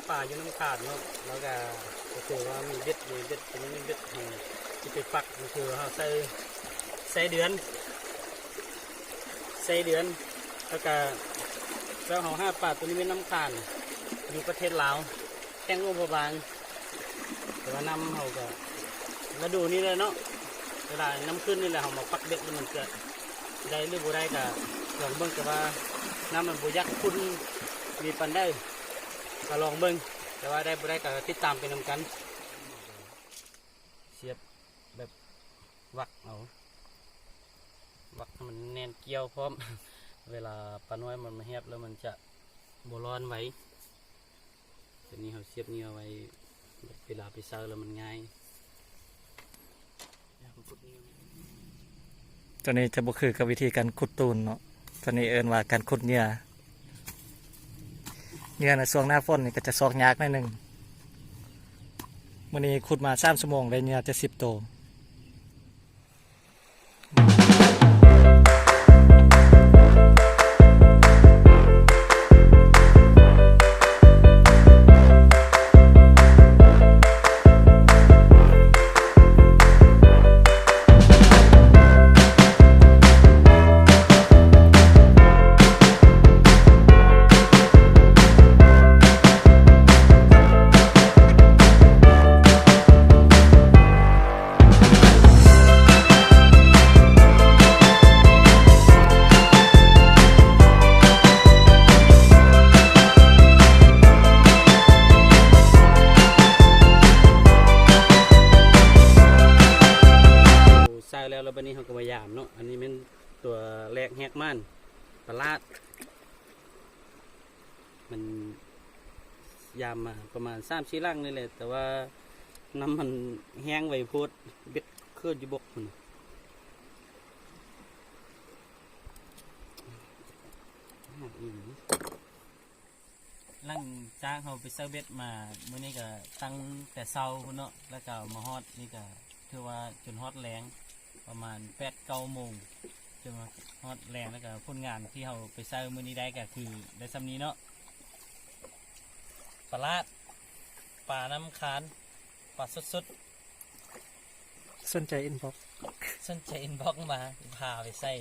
ป่าอยู่น้ำขาดเนาะแล้วก็คือว่ามีเบ็ดตัวนี้มีเบ็ดที่ไปปักก็คือเขาใส่เดือนแล้วก็แล้วเขาห้าป่าตัวนี้เป็นน้ำขาดอยู่ประเทศลาวแข้งงบางแต่ว่าน้ำเขาก็มาดูนี่เลยเนาะเวลาน้ำขึ้นนี่แหละเขามาปักเบ็ดมันเกิดได้หรือบ่ได้ก็ลองเบิ่งแต่ว่าน้ำมันบ่ยักคุณมีปันได้ก็ลองเบิ่งแต่ว่าได้บ่ได้ก็ติดตามไปนำกันเสียบแบบวักเอาวักมันแน่นเกี่ยวพร้อม เวลาปลาน้อยมันมาแฮบแล้วมันจะบ่ร้อนไว้ทีนี้เขาเสียบนี่เอาไว้เวลาไปเซาแล้วมันง่ายตัวนี้จะบ่คือกับวิธีการขุดตูนเนาะตัวนี้เอิ้นว่าการขุดเหยื่อในช่วงหน้าฝนนี่ก็จะซอกยากหน่อยนึงมื้อนี้ขุดมา3 ชั่วโมงได้เหยื่อจะ10 ตัวแล้วบัดนี้เขาก็มายามเนาะอันนี้เป็นตัวแรกแฮกมันปลาดมันยามมาประมาณ3-4 ลังนี่แหละแต่ว่าน้ำมันแห้งไว้โพดเบ็ดเคลื่อนอยู่บกมันหลังจากเขาไปเซอร์เบ็ดมาเมื่อนี้ก็ตั้งแต่เช้าเนาะแล้วก็มาฮอดนี่ก็คือว่าจนฮอดแรงประมาณ8-9 โมงจนมาฮอดแรงแล้วก็ผลงานที่เขาไปเซอร์มื่อนี้ได้ก็คือได้ซ้ำนี้เนาะปลาดปลาน้ำคานปลาสดสนใจอินบ็อกๆสนใจอินบ็อกมาพาไปใส่